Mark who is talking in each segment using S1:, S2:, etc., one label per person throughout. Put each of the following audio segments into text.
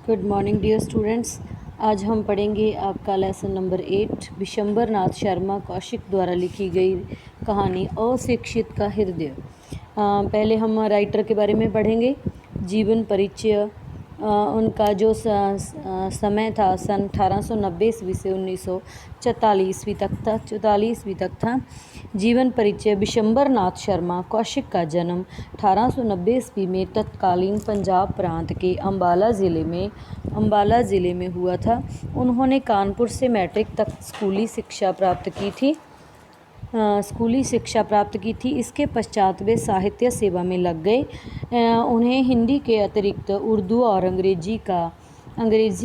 S1: Good morning dear students. आज हम पढ़ेंगे आपका लेसन नंबर 8 विशंबर नाथ शर्मा कौशिक द्वारा लिखी गई कहानी अशिक्षित का हृदय। पहले हम राइटर के बारे में पढ़ेंगे। जीवन परिचय। उनका जो समय था सन 1890 ईस्वी से 1944 ईस्वी तक था। जीवन परिचय। विशंबर नाथ शर्मा कौशिक का जन्म 1890 ईस्वी में तत्कालीन पंजाब प्रांत के अम्बाला ज़िले में हुआ था। उन्होंने कानपुर से मैट्रिक तक स्कूली शिक्षा प्राप्त की थी। इसके पश्चात वे साहित्य सेवा में लग गए। उन्हें हिंदी के अतिरिक्त उर्दू और अंग्रेज़ी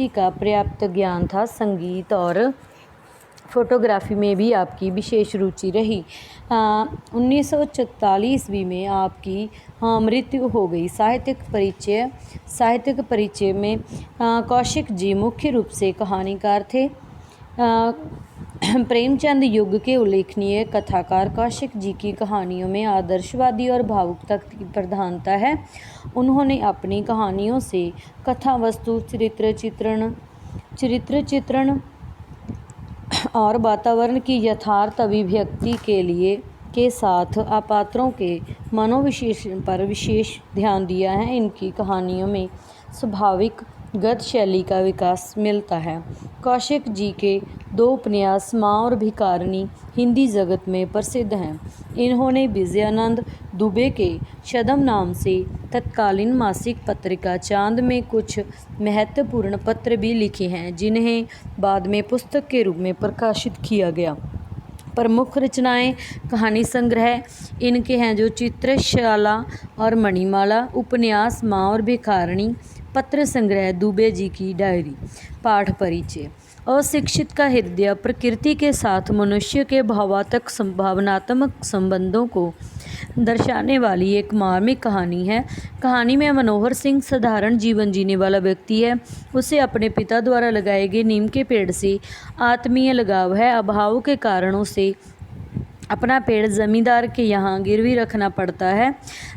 S1: का पर्याप्त ज्ञान था। संगीत और फोटोग्राफी में भी आपकी विशेष रुचि रही। 1944 ईस्वी में आपकी मृत्यु हो गई। साहित्यिक परिचय में कौशिक जी मुख्य रूप से कहानीकार थे। प्रेमचंद युग के उल्लेखनीय कथाकार कौशिक जी की कहानियों में आदर्शवादी और भावुकता की प्रधानता है। उन्होंने अपनी कहानियों से कथा वस्तु, चरित्र चित्रण और वातावरण की यथार्थ अभिव्यक्ति के साथ पात्रों के मनोविश्लेषण पर विशेष ध्यान दिया है। इनकी कहानियों में स्वाभाविक गद्य शैली का विकास मिलता है। कौशिक जी के 2 उपन्यास माँ और भिखारिणी हिंदी जगत में प्रसिद्ध हैं। इन्होंने विजयानंद दुबे के शदम नाम से तत्कालीन मासिक पत्रिका चांद में कुछ महत्वपूर्ण पत्र भी लिखे हैं, जिन्हें बाद में पुस्तक के रूप में प्रकाशित किया गया। प्रमुख रचनाएं कहानी संग्रह इनके हैं जो चित्रशाला और मणिमाला, उपन्यास माँ और भिखारिणी, पत्र संग्रह दुबे जी की डायरी। पाठ परिचय। अशिक्षित का हृदय प्रकृति के साथ मनुष्य के भावनात्मक संबंधों को दर्शाने वाली एक मार्मिक कहानी है। कहानी में मनोहर सिंह साधारण जीवन जीने वाला व्यक्ति है। उसे अपने पिता द्वारा लगाए गए नीम के पेड़ से आत्मीय लगाव है। अभाव के कारणों से अपना पेड़ जमींदार के यहाँ गिरवी रखना पड़ता है।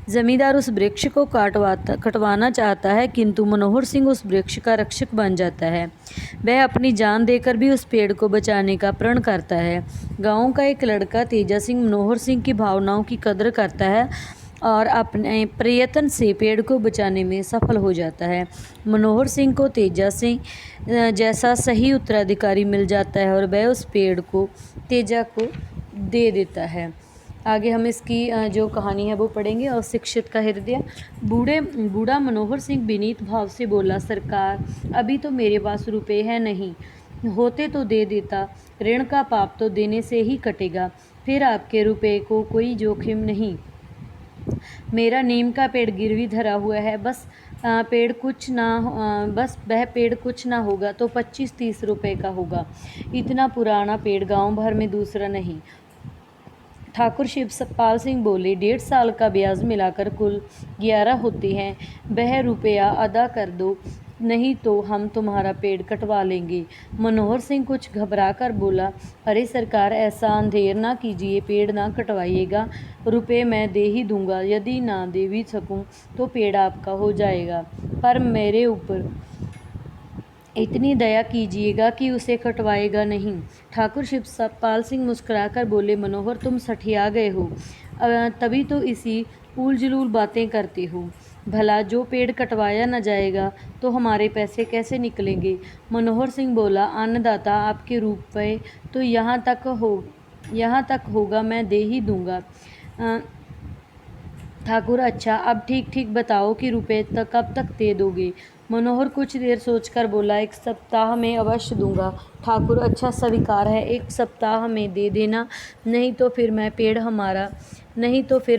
S1: जमींदार उस वृक्ष को कटवाना चाहता है, किंतु मनोहर सिंह उस वृक्ष का रक्षक बन जाता है। वह अपनी जान देकर भी उस पेड़ को बचाने का प्रण करता है। गांव का एक लड़का तेजा सिंह मनोहर सिंह की भावनाओं की कदर करता है और अपने प्रयत्न से पेड़ को बचाने में सफल हो जाता है। मनोहर सिंह को तेजा सिंह जैसा सही उत्तराधिकारी मिल जाता है और वह उस पेड़ को तेजा को दे देता है। आगे हम इसकी जो कहानी है वो पढ़ेंगे। अशिक्षित का हृदय। बूढ़ा मनोहर सिंह विनीत भाव से बोला, सरकार, अभी तो मेरे पास रुपए है नहीं, होते तो दे देता। ऋण का पाप तो देने से ही कटेगा, फिर आपके रुपए को कोई जोखिम नहीं। मेरा नीम का पेड़ गिरवी धरा हुआ है, बस वह पेड़ कुछ ना होगा तो 25-30 रुपए का होगा। इतना पुराना पेड़ गांव भर में दूसरा नहीं। ठाकुर शिवपाल सिंह बोले, 1.5 साल का ब्याज मिलाकर कुल 11 होते हैं। वह रुपया अदा कर दो, नहीं तो हम तुम्हारा पेड़ कटवा लेंगे। मनोहर सिंह कुछ घबरा कर बोला, अरे सरकार, ऐसा अंधेर ना कीजिए, पेड़ ना कटवाइएगा, रुपए मैं दे ही दूंगा। यदि ना दे भी सकूं तो पेड़ आपका हो जाएगा, पर मेरे ऊपर इतनी दया कीजिएगा कि उसे कटवाएगा नहीं। ठाकुर शिवपाल सिंह मुस्कुराकर बोले, मनोहर, तुम सठिया गए हो, तभी तो इसी उल जुलूल बातें करते हो। भला जो पेड़ कटवाया न जाएगा तो हमारे पैसे कैसे निकलेंगे? मनोहर सिंह बोला, अन्नदाता, आपके रुपए तो यहाँ तक होगा, मैं दे ही दूंगा। ठाकुर, अच्छा, अब ठीक बताओ कि रुपए कब तक दे दोगे? मनोहर कुछ देर सोचकर बोला, 1 सप्ताह में अवश्य दूंगा। ठाकुर, अच्छा, स्वीकार है, 1 सप्ताह में दे देना, नहीं तो फिर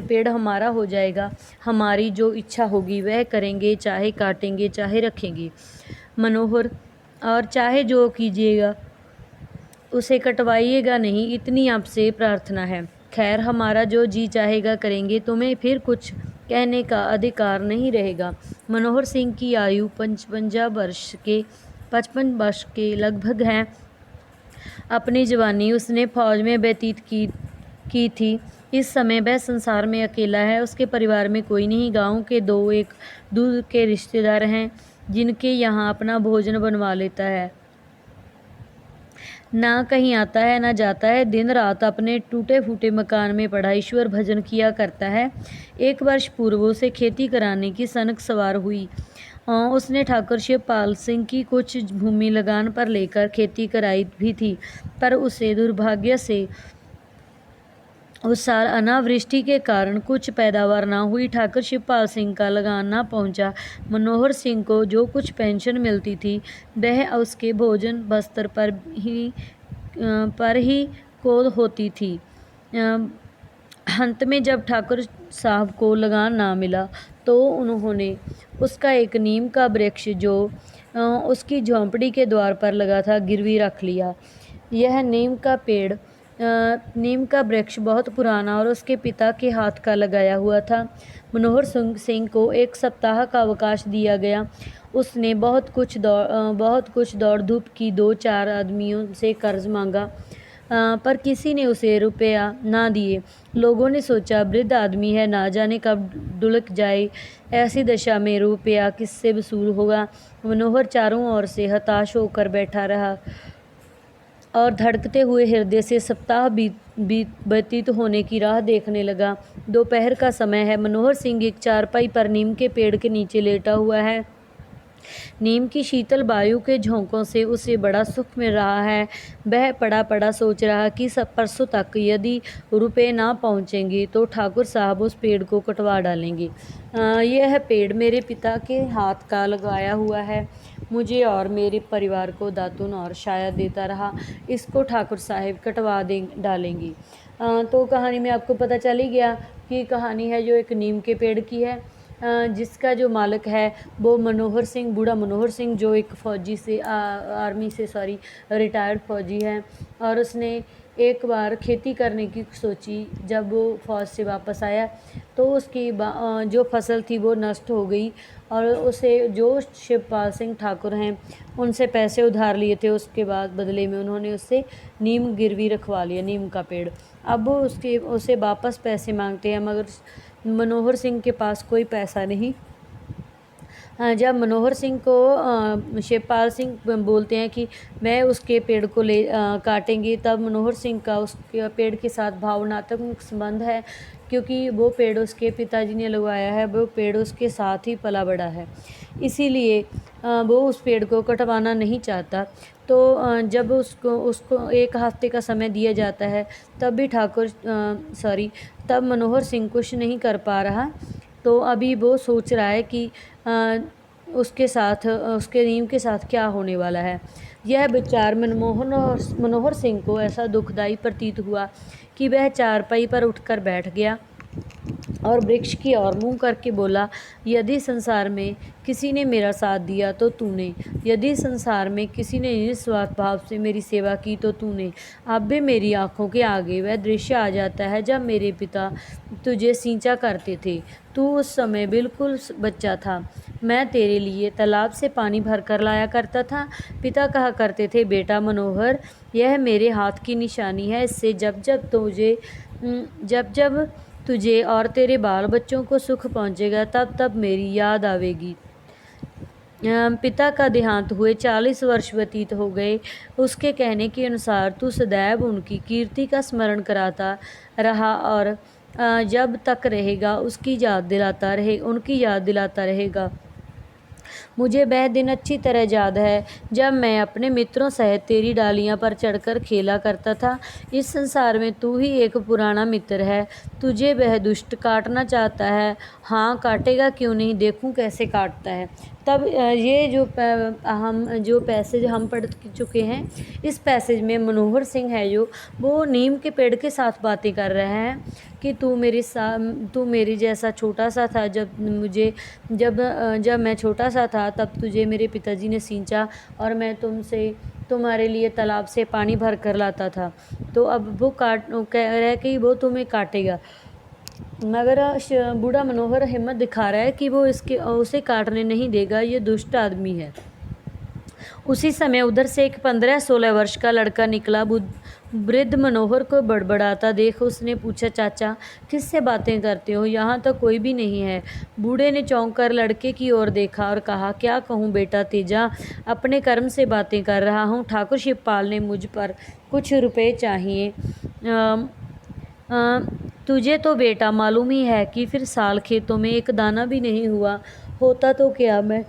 S1: पेड़ हमारा हो जाएगा। हमारी जो इच्छा होगी वह करेंगे, चाहे काटेंगे चाहे रखेंगे। मनोहर, और चाहे जो कीजिएगा, उसे कटवाइएगा नहीं, इतनी आपसे प्रार्थना है। खैर, हमारा जो जी चाहेगा करेंगे, तुम्हें फिर कुछ कहने का अधिकार नहीं रहेगा। मनोहर सिंह की आयु 55 वर्ष के लगभग है। अपनी जवानी उसने फौज में व्यतीत की थी। इस समय वह संसार में अकेला है। उसके परिवार में कोई नहीं। गांव के 2 एक दूर के रिश्तेदार हैं। जिनके यहाँ अपना भोजन बनवा लेता है, ना कहीं आता है ना जाता है, दिन रात अपने टूटे फूटे मकान में पड़ा ईश्वर भजन किया करता है। एक वर्ष पूर्व उसे खेती कराने की सनक सवार हुई। उसने ठाकुर शिवपाल सिंह की कुछ भूमि लगान पर लेकर खेती कराई भी थी, पर उसे दुर्भाग्य से उस साल अनावृष्टि के कारण कुछ पैदावार ना हुई। ठाकुर शिवपाल सिंह का लगान ना पहुंचा। मनोहर सिंह को जो कुछ पेंशन मिलती थी वह उसके भोजन बस्तर पर ही को होती थी। अंत में जब ठाकुर साहब को लगान ना मिला तो उन्होंने उसका एक नीम का वृक्ष जो उसकी झोंपड़ी के द्वार पर लगा था गिरवी रख लिया। यह नीम का वृक्ष बहुत पुराना और उसके पिता के हाथ का लगाया हुआ था। मनोहर सिंह को 1 सप्ताह का अवकाश दिया गया। उसने बहुत कुछ दौड़ धूप की, 2-4 आदमियों से कर्ज मांगा, पर किसी ने उसे रुपया ना दिए। लोगों ने सोचा वृद्ध आदमी है, ना जाने कब डुलक जाए, ऐसी दशा में रुपया किससे वसूल होगा। मनोहर चारों ओर से हताश होकर बैठा रहा और धड़कते हुए हृदय से सप्ताह व्यतीत होने की राह देखने लगा। दोपहर का समय है। मनोहर सिंह एक चारपाई पर नीम के पेड़ के नीचे लेटा हुआ है। नीम की शीतल वायु के झोंकों से उसे बड़ा सुख मिल रहा है। वह पड़ा पड़ा सोच रहा कि सब परसों तक यदि रुपए ना पहुंचेंगे तो ठाकुर साहब उस पेड़ को कटवा डालेंगे। यह पेड़ मेरे पिता के हाथ का लगाया हुआ है, मुझे और मेरे परिवार को दातून और छाया देता रहा। इसको ठाकुर साहब कटवा डालेंगे। तो कहानी में आपको पता चल ही गया कि कहानी है जो एक नीम के पेड़ की है, जिसका जो मालिक है वो मनोहर सिंह, बूढ़ा मनोहर सिंह, जो एक फ़ौजी से आर्मी से रिटायर्ड फ़ौजी है। और उसने एक बार खेती करने की सोची। जब वो फ़ौज से वापस आया तो उसकी जो फसल थी वो नष्ट हो गई और उसे जो शिवपाल सिंह ठाकुर हैं उनसे पैसे उधार लिए थे, उसके बाद बदले में उन्होंने उससे नीम गिरवी रखवा लिया, नीम का पेड़। अब वो उसे वापस पैसे मांगते हैं, मगर मनोहर सिंह के पास कोई पैसा नहीं। जब मनोहर सिंह को शिवपाल सिंह बोलते हैं कि मैं उसके पेड़ को काटेंगे, तब मनोहर सिंह का उसके पेड़ के साथ भावनात्मक संबंध है, क्योंकि वो पेड़ उसके पिताजी ने लगवाया है, वो पेड़ उसके साथ ही पला बड़ा है, इसीलिए वो उस पेड़ को कटवाना नहीं चाहता। तो जब उसको 1 हफ्ते का समय दिया जाता है तब भी तब मनोहर सिंह कुछ नहीं कर पा रहा। तो अभी वो सोच रहा है कि उसके नीम के साथ क्या होने वाला है। यह विचार मनोहर सिंह को ऐसा दुखदाई प्रतीत हुआ कि वह चारपाई पर उठकर बैठ गया और वृक्ष की ओर मुंह करके बोला, यदि संसार में किसी ने मेरा साथ दिया तो तूने, यदि संसार में किसी ने निस्वार्थ भाव से मेरी सेवा की तो तूने। अब भी मेरी आंखों के आगे वह दृश्य आ जाता है जब मेरे पिता तुझे सींचा करते थे। तू उस समय बिल्कुल बच्चा था। मैं तेरे लिए तालाब से पानी भर कर लाया करता था। पिता कहा करते थे, बेटा मनोहर, यह मेरे हाथ की निशानी है, इससे जब जब तुझे और तेरे बाल बच्चों को सुख पहुंचेगा तब तब मेरी याद आवेगी। पिता का देहांत हुए 40 वर्ष व्यतीत हो गए। उसके कहने के अनुसार तू सदैव उनकी कीर्ति का स्मरण कराता रहा और जब तक रहेगा उनकी याद दिलाता रहेगा। मुझे वह दिन अच्छी तरह याद है जब मैं अपने मित्रों सहित तेरी डालियां पर चढ़कर खेला करता था। इस संसार में तू ही एक पुराना मित्र है। तुझे वह दुष्ट काटना चाहता है। हाँ, काटेगा, क्यों नहीं, देखूं कैसे काटता है। तब ये जो पैसेज हम पढ़ चुके हैं, इस पैसेज में मनोहर सिंह है जो वो नीम के पेड़ के साथ बातें कर रहे हैं कि तू मेरे जैसा छोटा सा था। जब मैं छोटा सा था तब तुझे मेरे पिताजी ने सींचा और मैं तुम्हारे लिए तालाब से पानी भर कर लाता था। तो अब वो कह रहा है कि वो तुम्हें काटेगा, मगर बूढ़ा मनोहर हिम्मत दिखा रहा है कि वो उसे काटने नहीं देगा, ये दुष्ट आदमी है। उसी समय उधर से एक 15-16 वर्ष का लड़का निकला। वृद्ध मनोहर को बड़बड़ाता देख उसने पूछा, चाचा किससे बातें करते हो, यहाँ तो कोई भी नहीं है। बूढ़े ने चौंक कर लड़के की ओर देखा और कहा, क्या कहूँ बेटा तेजा, अपने कर्म से बातें कर रहा हूँ। ठाकुर शिवपाल ने मुझ पर कुछ रुपए चाहिए। तुझे तो बेटा मालूम ही है कि फिर साल खेतों में एक दाना भी नहीं हुआ होता, तो क्या मैं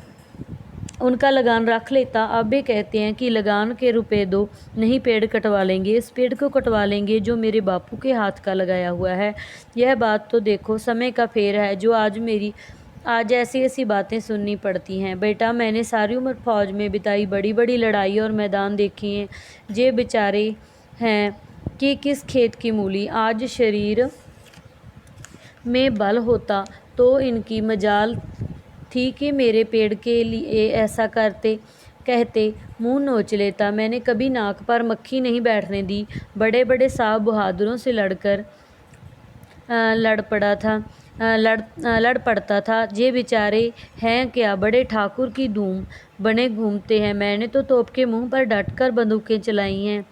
S1: उनका लगान रख लेता। अब वे कहते हैं कि लगान के रुपए दो, नहीं पेड़ कटवा लेंगे। इस पेड़ को कटवा लेंगे जो मेरे बापू के हाथ का लगाया हुआ है। यह बात तो देखो, समय का फेर है जो आज ऐसी ऐसी बातें सुननी पड़ती हैं। बेटा मैंने सारी उम्र फौज में बिताई, बड़ी बड़ी लड़ाई और मैदान देखे हैं। ये बेचारे हैं कि किस खेत की मूली। आज शरीर में बल होता तो इनकी मजाल थी कि मेरे पेड़ के लिए ऐसा कहते मुंह नोच लेता। मैंने कभी नाक पर मक्खी नहीं बैठने दी। बड़े बड़े साहब बहादुरों से लड़ पड़ता था। ये बेचारे हैं क्या, बड़े ठाकुर की धूम बने घूमते हैं। मैंने तो तोप के मुंह पर डटकर बंदूकें चलाई हैं।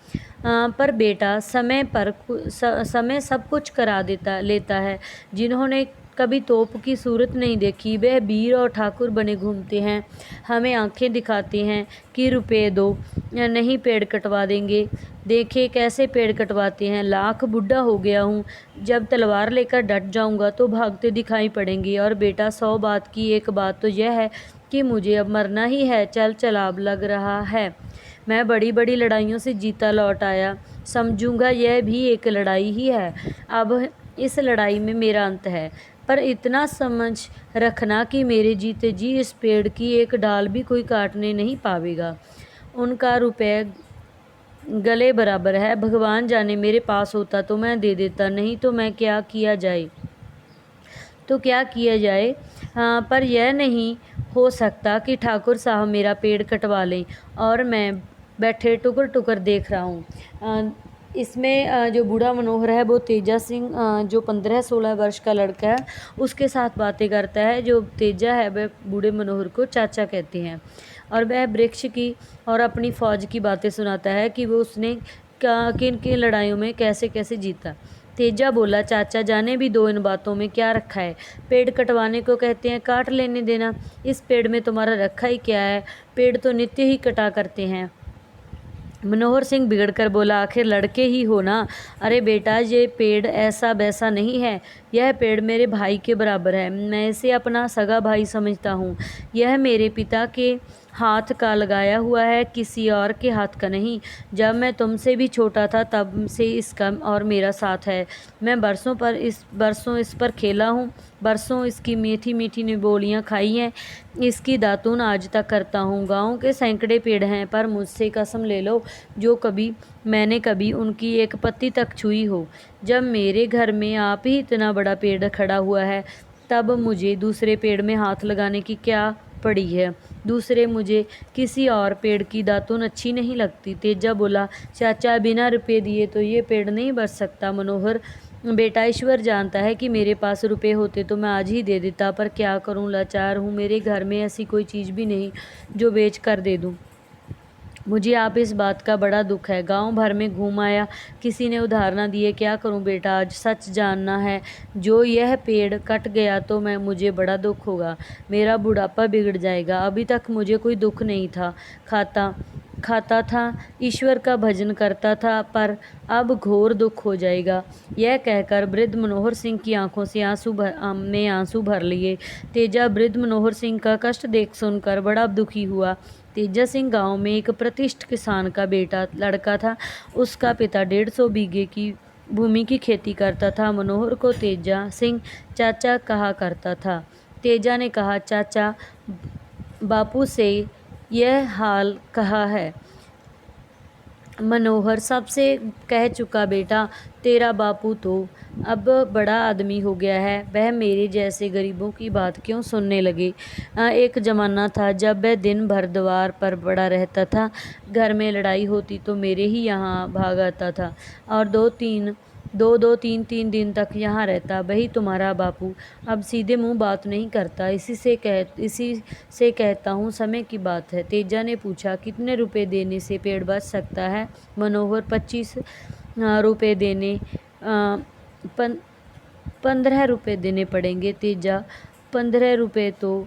S1: पर बेटा समय सब कुछ करा लेता है। जिन्होंने कभी तोप की सूरत नहीं देखी वह वीर और ठाकुर बने घूमते हैं, हमें आंखें दिखाते हैं कि रुपए दो नहीं पेड़ कटवा देंगे। देखे कैसे पेड़ कटवाते हैं। लाख बुढ़ा हो गया हूँ, जब तलवार लेकर डट जाऊंगा तो भागते दिखाई पड़ेंगे। और बेटा 100 बात की एक बात तो यह है कि मुझे अब मरना ही है। चल चलाब लग रहा है। मैं बड़ी बड़ी लड़ाइयों से जीता लौट आया, समझूंगा यह भी एक लड़ाई ही है। अब इस लड़ाई में मेरा अंत है, पर इतना समझ रखना कि मेरे जीते जी इस पेड़ की एक डाल भी कोई काटने नहीं पावेगा। उनका रुपए गले बराबर है। भगवान जाने मेरे पास होता तो मैं दे देता, नहीं तो क्या किया जाए। पर यह नहीं हो सकता कि ठाकुर साहब मेरा पेड़ कटवा लें और मैं बैठे टुकर टुकर देख रहा हूँ। इसमें जो बूढ़ा मनोहर है वो तेजा सिंह, जो 15-16 वर्ष का लड़का है, उसके साथ बातें करता है। जो तेजा है वह बूढ़े मनोहर को चाचा कहते हैं और वह वृक्ष की और अपनी फौज की बातें सुनाता है कि वो उसने किन किन लड़ाइयों में कैसे कैसे जीता। तेजा बोला, चाचा जाने भी दो, इन बातों में क्या रखा है। पेड़ कटवाने को कहते हैं, काट लेने देना। इस पेड़ में तुम्हारा रखा ही क्या है, पेड़ तो नित्य ही कटा करते हैं। मनोहर सिंह बिगड़कर बोला, आखिर लड़के ही हो ना। अरे बेटा ये पेड़ ऐसा वैसा नहीं है, यह पेड़ मेरे भाई के बराबर है। मैं इसे अपना सगा भाई समझता हूँ। यह मेरे पिता के हाथ का लगाया हुआ है, किसी और के हाथ का नहीं। जब मैं तुमसे भी छोटा था तब से इसका और मेरा साथ है। मैं बरसों इस पर खेला हूँ, बरसों इसकी मीठी मीठी निबोलियाँ खाई हैं। इसकी दातून आज तक करता हूँ। गाँव के सैकड़े पेड़ हैं, पर मुझसे कसम ले लो मैंने कभी उनकी एक पत्ती तक छुई हो। जब मेरे घर में आप ही इतना बड़ा पेड़ खड़ा हुआ है, तब मुझे दूसरे पेड़ में हाथ लगाने की क्या पड़ी है। दूसरे मुझे किसी और पेड़ की दातून अच्छी नहीं लगती। तेजा बोला, चाचा बिना रुपए दिए तो ये पेड़ नहीं बच सकता। मनोहर बेटा ईश्वर जानता है कि मेरे पास रुपए होते तो मैं आज ही दे देता, पर क्या करूं, लाचार हूं। मेरे घर में ऐसी कोई चीज़ भी नहीं जो बेच कर दे दूं। मुझे आप इस बात का बड़ा दुख है। गांव भर में घूम आया, किसी ने उधार ना दिए। क्या करूं बेटा, आज सच जानना है। जो यह पेड़ कट गया तो मुझे बड़ा दुख होगा, मेरा बुढ़ापा बिगड़ जाएगा। अभी तक मुझे कोई दुख नहीं था। खाता था, ईश्वर का भजन करता था, पर अब घोर दुख हो जाएगा। यह कहकर वृद्ध मनोहर सिंह की आंखों से आंसू भर लिए। तेजा वृद्ध मनोहर सिंह का कष्ट देख सुनकर बड़ा दुखी हुआ। तेजा सिंह गांव में एक प्रतिष्ठित किसान का लड़का था। उसका पिता 150 बीघे की भूमि की खेती करता था। मनोहर को तेजा सिंह चाचा कहा करता था। तेजा ने कहा, चाचा बापू से यह हाल कहा है। मनोहर सबसे कह चुका, बेटा तेरा बापू तो अब बड़ा आदमी हो गया है, वह मेरे जैसे गरीबों की बात क्यों सुनने लगे। एक ज़माना था जब वह दिन भर द्वार पर पड़ा रहता था। घर में लड़ाई होती तो मेरे ही यहाँ भाग आता था और 2-3 दो दो तीन तीन दिन तक यहाँ रहता। वही तुम्हारा बापू अब सीधे मुंह बात नहीं करता। इसी से कहता हूँ समय की बात है। तेजा ने पूछा, कितने रुपए देने से पेड़ बच सकता है? मनोहर, 25 रुपये देने 15 रुपये देने पड़ेंगे। तेजा, 15 रुपये तो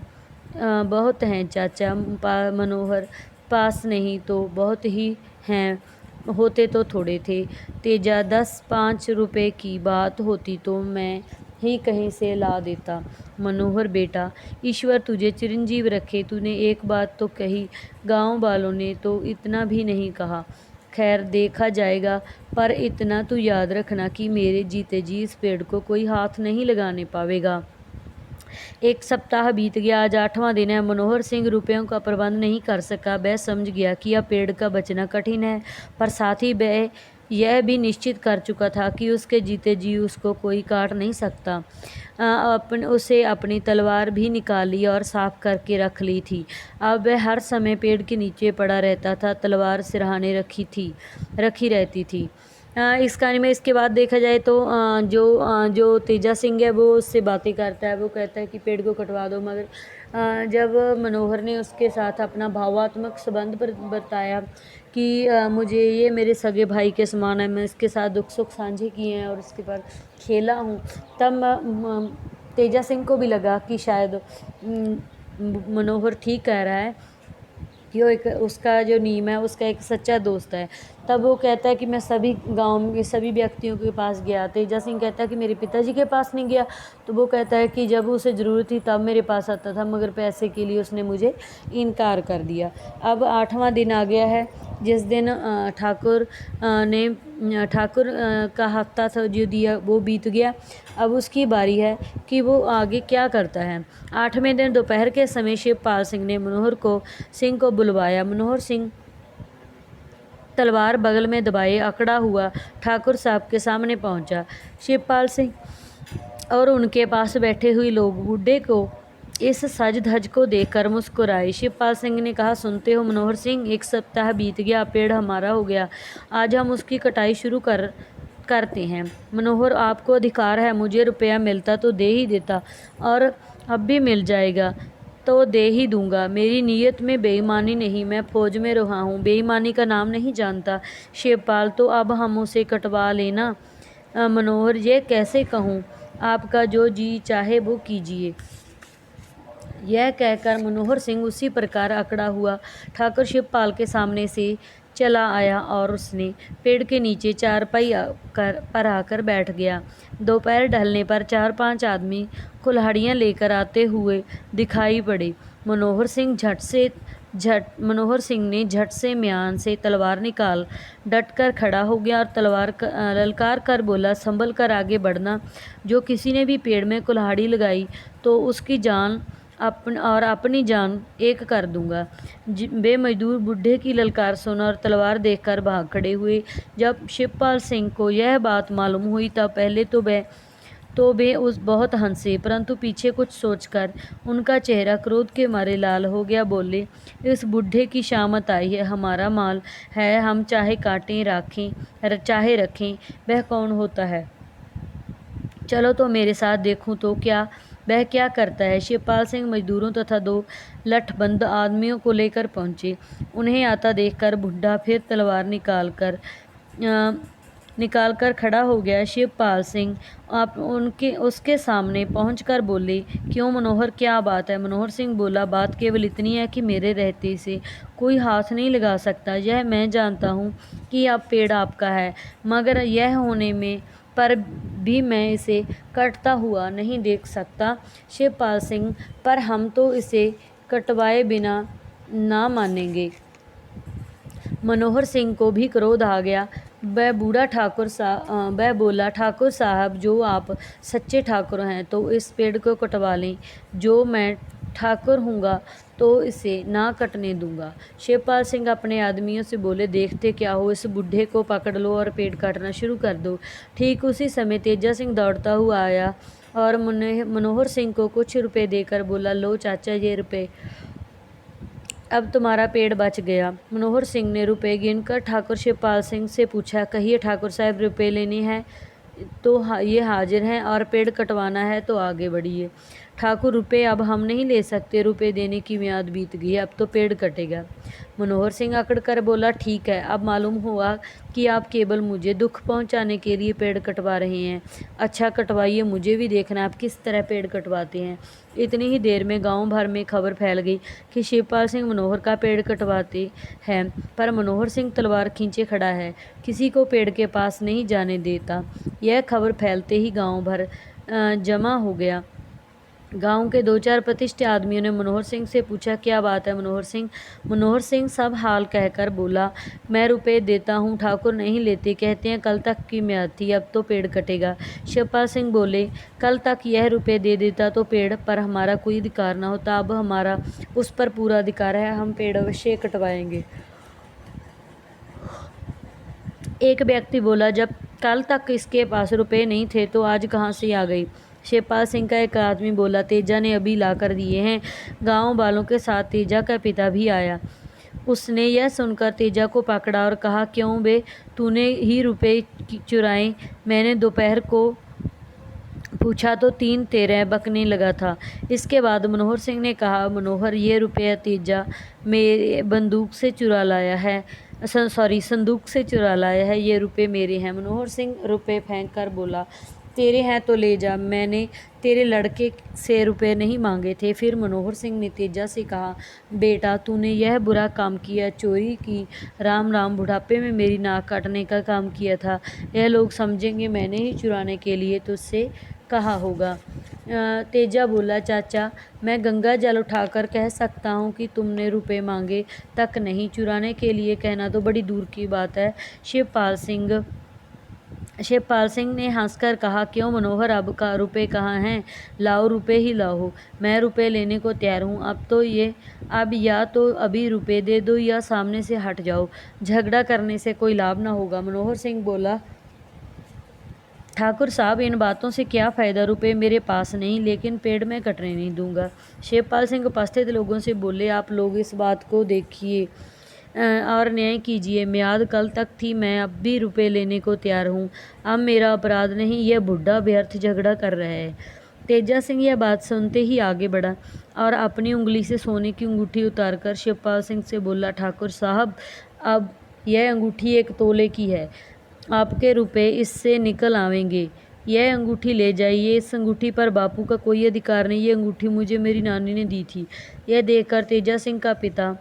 S1: बहुत हैं चाचा। मनोहर, पास नहीं तो बहुत ही हैं, होते तो थोड़े थे। तेजा, 10-5 रुपये की बात होती तो मैं ही कहीं से ला देता। मनोहर, बेटा ईश्वर तुझे चिरंजीव रखे, तूने एक बात तो कही, गांव वालों ने तो इतना भी नहीं कहा। खैर देखा जाएगा, पर इतना तू याद रखना कि मेरे जीते जी इस पेड़ को कोई हाथ नहीं लगाने पावेगा। एक सप्ताह बीत गया। आज 8वां दिन है। मनोहर सिंह रुपयों का प्रबंध नहीं कर सका। वह समझ गया कि अब पेड़ का बचना कठिन है, पर साथ ही वह यह भी निश्चित कर चुका था कि उसके जीते जी उसको कोई काट नहीं सकता। उसे अपनी तलवार भी निकाल ली और साफ करके रख ली थी। अब वह हर समय पेड़ के नीचे पड़ा रहता था। तलवार सिरहाने रखी रहती थी। इस कहानी में इसके बाद देखा जाए तो जो तेजा सिंह है वो उससे बातें करता है। वो कहता है कि पेड़ को कटवा दो, मगर जब मनोहर ने उसके साथ अपना भावात्मक संबंध बताया कि मुझे ये मेरे सगे भाई के समान है, मैं इसके साथ दुख सुख साझे किए हैं और इसके पर खेला हूँ, तब तेजा सिंह को भी लगा कि शायद मनोहर ठीक कह रहा है कि वो एक उसका जो नीम है उसका एक सच्चा दोस्त है। तब वो कहता है कि मैं सभी गांव के सभी व्यक्तियों के पास गया। तेजा सिंह कहता है कि मेरे पिताजी के पास नहीं गया। तो वो कहता है कि जब उसे ज़रूरत थी तब मेरे पास आता था, मगर पैसे के लिए उसने मुझे इनकार कर दिया। अब 8वां दिन आ गया है, जिस दिन ठाकुर का हफ्ता था जो दिया वो बीत गया। अब उसकी बारी है कि वो आगे क्या करता है। 8वें दिन दोपहर के समय शिवपाल सिंह ने मनोहर सिंह को बुलवाया। मनोहर सिंह तलवार बगल में दबाए अकड़ा हुआ ठाकुर साहब के सामने पहुंचा। शिवपाल सिंह और उनके पास बैठे हुए लोग बूढ़े को इस सज धज को देखकर मुस्कुराए। शिवपाल सिंह ने कहा, सुनते हो मनोहर सिंह, 1 सप्ताह बीत गया, पेड़ हमारा हो गया। आज हम उसकी कटाई शुरू करते हैं। मनोहर, आपको अधिकार है, मुझे रुपया मिलता तो दे ही देता, और अब भी मिल जाएगा तो दे ही दूंगा। मेरी नीयत में बेईमानी नहीं, मैं फौज में रहा हूँ, बेईमानी का नाम नहीं जानता। शिवपाल, तो अब हम उसे कटवा लेना। मनोहर, ये कैसे कहूँ, आपका जो जी चाहे वो कीजिए। यह कहकर मनोहर सिंह उसी प्रकार अकड़ा हुआ ठाकुर शिवपाल के सामने से चला आया और उसने पेड़ के नीचे चारपाई पर आकर बैठ गया। दोपहर ढलने पर 4-5 आदमी कुल्हाड़ियाँ लेकर आते हुए दिखाई पड़े। मनोहर सिंह ने झट से म्यान से तलवार निकाल डटकर खड़ा हो गया और तलवार ललकार कर बोला, संभल कर आगे बढ़ना। जो किसी ने भी पेड़ में कुल्हाड़ी लगाई तो उसकी जान अपनी जान एक कर दूंगा। वे मजदूर बूढ़े की ललकार सुन और तलवार देखकर भाग खड़े हुए। जब शिवपाल सिंह को यह बात मालूम हुई तब पहले तो वे उस बहुत हंसे, परंतु पीछे कुछ सोचकर उनका चेहरा क्रोध के मारे लाल हो गया। बोले, इस बूढ़े की शामत आई है, हमारा माल है, हम चाहे काटें चाहे रखें, वह कौन होता है? चलो तो मेरे साथ देखूं तो वह क्या करता है। शिवपाल सिंह मजदूरों तथा 2 लठबंद आदमियों को लेकर पहुंचे। उन्हें आता देखकर बुढ़ा फिर तलवार निकाल कर खड़ा हो गया। शिवपाल सिंह उसके सामने पहुंचकर बोले, क्यों मनोहर, क्या बात है? मनोहर सिंह बोला, बात केवल इतनी है कि मेरे रहते से कोई हाथ नहीं लगा सकता। यह मैं जानता हूँ कि अब पेड़ आपका है, मगर यह होने में पर भी मैं इसे कटता हुआ नहीं देख सकता। शिवपाल सिंह, पर हम तो इसे कटवाए बिना ना मानेंगे। मनोहर सिंह को भी क्रोध आ गया। वह बोला, ठाकुर साहब, जो आप सच्चे ठाकुर हैं तो इस पेड़ को कटवा लें। जो मैं ठाकुर हूँगा तो इसे ना कटने दूंगा। शिवपाल सिंह अपने आदमियों से बोले, देखते क्या हो, इस बूढ़े को पकड़ लो और पेड़ काटना शुरू कर दो। ठीक उसी समय तेजा सिंह दौड़ता हुआ आया और मनोहर सिंह को कुछ रुपए देकर बोला, लो चाचा, ये रुपए, अब तुम्हारा पेड़ बच गया। मनोहर सिंह ने रुपए गिनकर ठाकुर शिवपाल सिंह से पूछा, कहिए ठाकुर साहब, रुपए लेने हैं? तो ये हाजिर हैं और पेड़ कटवाना है तो आगे बढ़िए। ठाकुर रुपए अब हम नहीं ले सकते, रुपए देने की मियाद बीत गई है, अब तो पेड़ कटेगा। मनोहर सिंह अकड़ कर बोला, ठीक है, अब मालूम हुआ कि आप केवल मुझे दुख पहुंचाने के लिए पेड़ कटवा रहे हैं। अच्छा कटवाइए, मुझे भी देखना आप किस तरह पेड़ कटवाते हैं। इतनी ही देर में गांव भर में खबर फैल गई कि शिवपाल सिंह मनोहर का पेड़ कटवाते हैं, पर मनोहर सिंह तलवार खींचे खड़ा है, किसी को पेड़ के पास नहीं जाने देता। यह खबर फैलते ही गांव भर जमा हो गया। गांव के 2-4 प्रतिष्ठित आदमियों ने मनोहर सिंह से पूछा, क्या बात है मनोहर सिंह सब हाल कहकर बोला, मैं रुपए देता हूँ, ठाकुर नहीं लेते, कहते हैं कल तक की म्याद थी, अब तो पेड़ कटेगा। शिवपाल सिंह बोले, कल तक यह रुपए दे देता तो पेड़ पर हमारा कोई अधिकार ना होता, अब हमारा उस पर पूरा अधिकार है, हम पेड़ अवश्य कटवाएंगे। एक व्यक्ति बोला, जब कल तक इसके पास रुपए नहीं थे तो आज कहाँ से आ गई। शिवपाल सिंह का एक आदमी बोला, तेजा ने अभी ला कर दिए हैं। गांव वालों के साथ तेजा का पिता भी आया। उसने यह सुनकर तेजा को पकड़ा और कहा, क्यों बे, तूने ही रुपए चुराए? मैंने दोपहर को पूछा तो 3-13 बकने लगा था। इसके बाद मनोहर सिंह ने कहा, मनोहर, ये रुपया तेजा मेरे संदूक से चुरा लाया है, ये रुपए मेरे हैं। मनोहर सिंह रुपए फेंक कर बोला, तेरे हैं तो ले जा, मैंने तेरे लड़के से रुपए नहीं मांगे थे। फिर मनोहर सिंह ने तेजा से कहा, बेटा, तूने यह बुरा काम किया, चोरी की। राम राम, बुढ़ापे में मेरी नाक काटने का काम किया था। यह लोग समझेंगे मैंने ही चुराने के लिए तुझसे कहा होगा। तेजा बोला, चाचा, मैं गंगा जल उठाकर कह सकता हूँ कि तुमने रुपए मांगे तक नहीं, चुराने के लिए कहना तो बड़ी दूर की बात है। शिवपाल सिंह ने हंसकर कहा, क्यों मनोहर, अब का रुपए कहाँ हैं? लाओ, रुपए ही लाओ, मैं रुपए लेने को तैयार हूँ। अब या तो अभी रुपए दे दो या सामने से हट जाओ, झगड़ा करने से कोई लाभ ना होगा। मनोहर सिंह बोला, ठाकुर साहब, इन बातों से क्या फ़ायदा, रुपए मेरे पास नहीं, लेकिन पेड़ में कटने नहीं दूंगा। शिवपाल सिंह उपस्थित लोगों से बोले, आप लोग इस बात को देखिए और न्याय कीजिए। म्याद कल तक थी, मैं अब भी रुपए लेने को तैयार हूँ। अब मेरा अपराध नहीं, यह बुढ़ा व्यर्थ झगड़ा कर रहा है। तेजा सिंह यह बात सुनते ही आगे बढ़ा और अपनी उंगली से सोने की अंगूठी उतारकर शिवपाल सिंह से बोला, ठाकुर साहब, अब यह अंगूठी 1 तोले की है, आपके रुपए इससे निकल आवेंगे। यह अंगूठी ले जाइए, इस अंगूठी पर बापू का कोई अधिकार नहीं, ये अंगूठी मुझे मेरी नानी ने दी थी। यह देखकर तेजा सिंह का पिता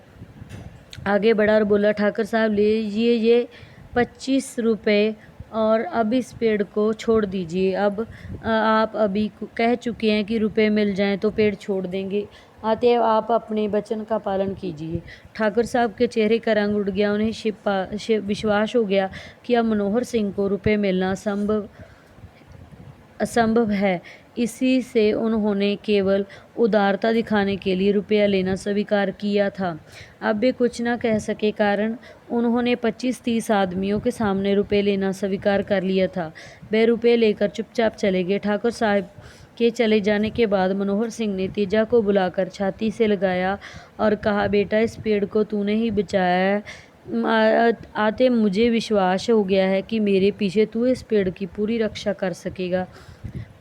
S1: आगे बढ़ा और बोला, ठाकुर साहब, लीजिए ये 25 रुपये और अब इस पेड़ को छोड़ दीजिए। अब आप अभी कह चुके हैं कि रुपए मिल जाएं तो पेड़ छोड़ देंगे, अतएव आप अपने वचन का पालन कीजिए। ठाकुर साहब के चेहरे का रंग उड़ गया। उन्हें विश्वास हो गया कि अब मनोहर सिंह को रुपए मिलना असंभव है। इसी से उन्होंने केवल उदारता दिखाने के लिए रुपया लेना स्वीकार किया था। अब वे कुछ न कह सके, कारण उन्होंने 25-30 आदमियों के सामने रुपये लेना स्वीकार कर लिया था। वे रुपये लेकर चुपचाप चले गए। ठाकुर साहब के चले जाने के बाद मनोहर सिंह ने तेजा को बुलाकर छाती से लगाया और कहा, बेटा, इस पेड़ को तूने ही बचाया है। आते मुझे विश्वास हो गया है कि मेरे पीछे तू इस पेड़ की पूरी रक्षा कर सकेगा।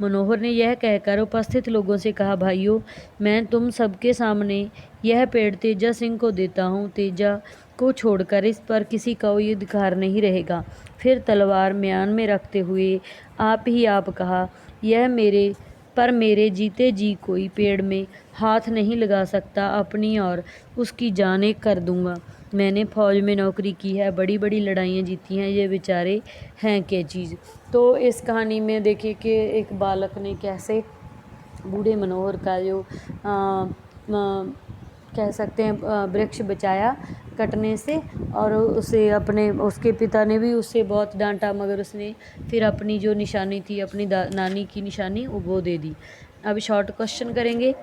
S1: मनोहर ने यह कहकर उपस्थित लोगों से कहा, भाइयों, मैं तुम सबके सामने यह पेड़ तेजा सिंह को देता हूँ। तेजा को छोड़कर इस पर किसी का कोई अधिकार नहीं रहेगा। फिर तलवार म्यान में रखते हुए आप कहा, यह मेरे जीते जी कोई पेड़ में हाथ नहीं लगा सकता, अपनी और उसकी जान एक कर दूंगा। मैंने फौज में नौकरी की है, बड़ी बड़ी लड़ाइयाँ जीती हैं, ये बेचारे हैं क्या चीज़। तो इस कहानी में देखिए कि एक बालक ने कैसे बूढ़े मनोहर का जो कह सकते हैं वृक्ष बचाया कटने से, और उसके पिता ने भी उससे बहुत डांटा, मगर उसने फिर अपनी जो निशानी थी, अपनी नानी की निशानी, वो दे दी। अब शॉर्ट क्वेश्चन करेंगे।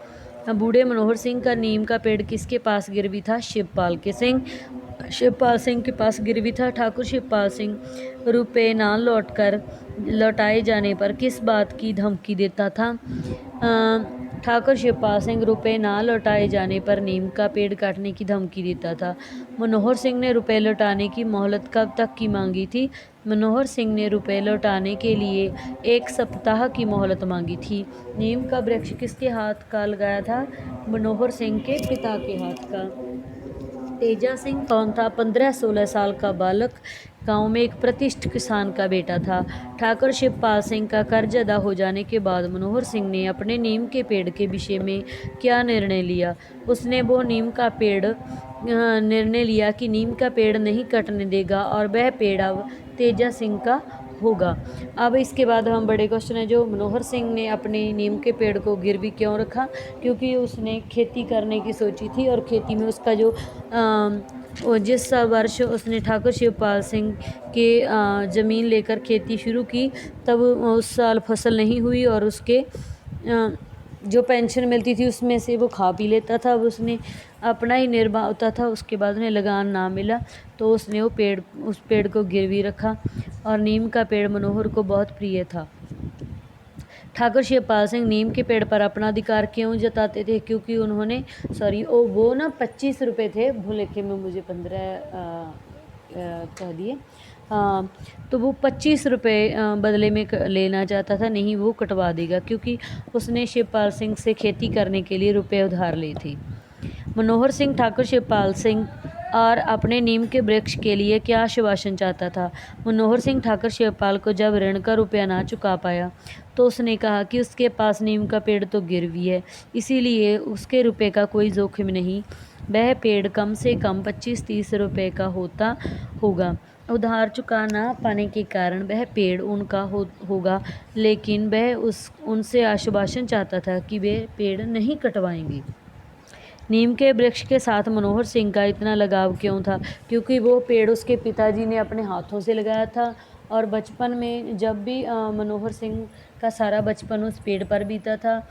S1: बूढ़े मनोहर सिंह का नीम का पेड़ किसके पास गिरवी था? शिवपाल सिंह के पास गिरवी था। ठाकुर शिवपाल सिंह रुपए ना लौटाए जाने पर किस बात की धमकी देता था? ठाकुर शिवपाल सिंह रुपए ना लौटाए जाने पर नीम का पेड़ काटने की धमकी देता था। मनोहर सिंह ने रुपए लौटाने की मोहलत कब तक की मांगी थी? मनोहर सिंह ने रुपए लौटाने के लिए 1 सप्ताह की मोहलत मांगी थी। नीम का वृक्ष किसके हाथ का लगाया था? मनोहर सिंह के पिता के हाथ का। तेजा सिंह कौन था? 15-16 साल का बालक, गांव में एक प्रतिष्ठित किसान का बेटा था। ठाकुर शिवपाल सिंह का कर्ज अदा हो जाने के बाद मनोहर सिंह ने अपने नीम के पेड़ के विषय में क्या निर्णय लिया? उसने वो नीम का पेड़ निर्णय लिया कि नीम का पेड़ नहीं कटने देगा और वह पेड़ अब तेजा सिंह का होगा। अब इसके बाद हम बड़े क्वेश्चन है, जो मनोहर सिंह ने अपने नीम के पेड़ को गिरवी क्यों रखा? क्योंकि उसने खेती करने की सोची थी और खेती में उसका जो जिस वर्ष उसने ठाकुर शिवपाल सिंह के ज़मीन लेकर खेती शुरू की, तब उस साल फसल नहीं हुई और उसके जो पेंशन मिलती थी उसमें से वो खा पी लेता था। अब उसने अपना ही निर्वाह होता था। उसके बाद उन्हें लगान ना मिला तो उसने उस पेड़ को गिरवी रखा और नीम का पेड़ मनोहर को बहुत प्रिय था। ठाकुर शिवपाल सिंह नीम के पेड़ पर अपना अधिकार क्यों जताते थे? क्योंकि उन्होंने वो ना 25 रुपये थे, भूले के में मुझे 15 कह दिए। तो वो 25 रुपये बदले में लेना चाहता था, नहीं वो कटवा देगा, क्योंकि उसने शिवपाल सिंह से खेती करने के लिए रुपए उधार लिए थे। मनोहर सिंह ठाकुर शिवपाल सिंह और अपने नीम के वृक्ष के लिए क्या आश्वासन चाहता था? मनोहर सिंह ठाकुर शिवपाल को जब ऋण का रुपया ना चुका पाया तो उसने कहा कि उसके पास नीम का पेड़ तो गिरवी है, इसीलिए उसके रुपए का कोई जोखिम नहीं। वह पेड़ कम से कम 25-30 रुपये का होगा। उधार चुका ना पाने के कारण वह पेड़ उनका होगा, लेकिन वह उनसे आश्वासन चाहता था कि वे पेड़ नहीं कटवाएंगे। नीम के वृक्ष के साथ मनोहर सिंह का इतना लगाव क्यों था? क्योंकि वो पेड़ उसके पिताजी ने अपने हाथों से लगाया था और बचपन में जब भी मनोहर सिंह का सारा बचपन उस पेड़ पर बीता था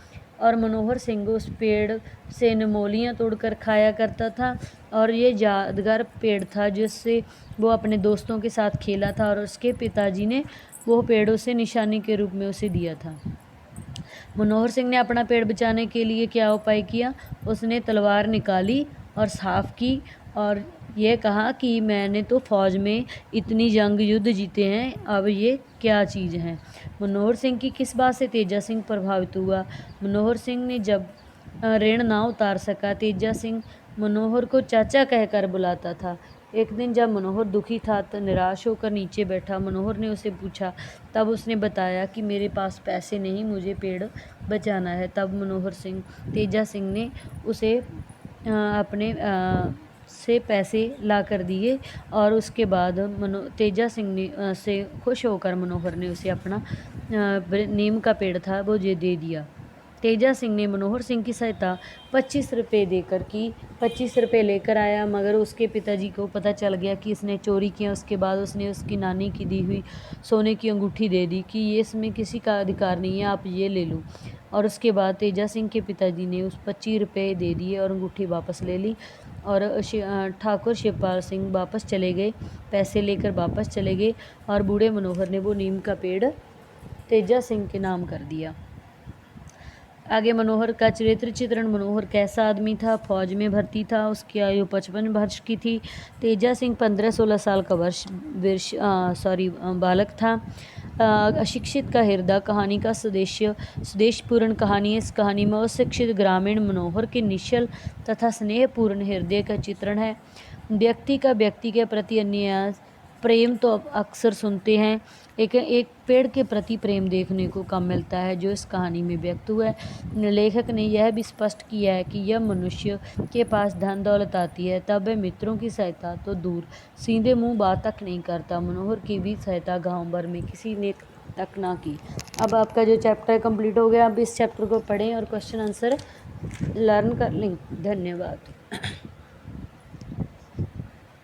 S1: और मनोहर सिंह उस पेड़ से निमोलियाँ तोड़कर खाया करता था और ये यादगार पेड़ था जिससे वो अपने दोस्तों के साथ खेला था और उसके पिताजी ने वो पेड़ उसे निशानी के रूप में उसे दिया था। मनोहर सिंह ने अपना पेड़ बचाने के लिए क्या उपाय किया? उसने तलवार निकाली और साफ की और ये कहा कि मैंने तो फौज में इतनी जंग युद्ध जीते हैं, अब ये क्या चीज़ है। मनोहर सिंह की किस बात से तेजा सिंह प्रभावित हुआ? मनोहर सिंह ने जब ऋण ना उतार सका, तेजा सिंह मनोहर को चाचा कहकर बुलाता था। एक दिन जब मनोहर दुखी था तो निराश होकर नीचे बैठा, मनोहर ने उसे पूछा, तब उसने बताया कि मेरे पास पैसे नहीं, मुझे पेड़ बचाना है। तब मनोहर सिंह तेजा सिंह ने उसे अपने से पैसे ला कर दिए और उसके बाद तेजा सिंह ने से खुश होकर मनोहर ने उसे अपना नीम का पेड़ था वो दे दिया। तेजा सिंह ने मनोहर सिंह की सहायता 25 रुपये देकर की। 25 रुपये लेकर आया, मगर उसके पिताजी को पता चल गया कि इसने चोरी किया। उसके बाद उसने उसकी नानी की दी हुई सोने की अंगूठी दे दी कि ये इसमें किसी का अधिकार नहीं है, आप ये ले लो। और उसके बाद तेजा सिंह के पिताजी ने उस 25 रुपये दे दिए और अंगूठी वापस ले ली और ठाकुर शिवपाल सिंह वापस चले गए, पैसे लेकर वापस चले गए और बूढ़े मनोहर ने वो नीम का पेड़ तेजा सिंह के नाम कर दिया। आगे मनोहर का चरित्र चित्रण। मनोहर कैसा आदमी था? फौज में भर्ती था, उसकी आयु 55 वर्ष की थी। तेजा सिंह 15-16 साल का बालक था। अशिक्षित का हृदय कहानी का स्वदेशपूर्ण कहानी है। इस कहानी में अशिक्षित ग्रामीण मनोहर के निश्चल तथा स्नेहपूर्ण हृदय का चित्रण है। व्यक्ति का व्यक्ति के प्रति अन्याय प्रेम तो अक्सर सुनते हैं, एक पेड़ के प्रति प्रेम देखने को कम मिलता है जो इस कहानी में व्यक्त हुआ है। लेखक ने यह भी स्पष्ट किया है कि यह मनुष्य के पास धन दौलत आती है तब वह मित्रों की सहायता तो दूर सीधे मुंह बात तक नहीं करता। मनोहर की भी सहायता गांव भर में किसी ने तक ना की। अब आपका जो चैप्टर कंप्लीट हो गया, अब इस चैप्टर को पढ़ें और क्वेश्चन आंसर लर्न कर लें। धन्यवाद।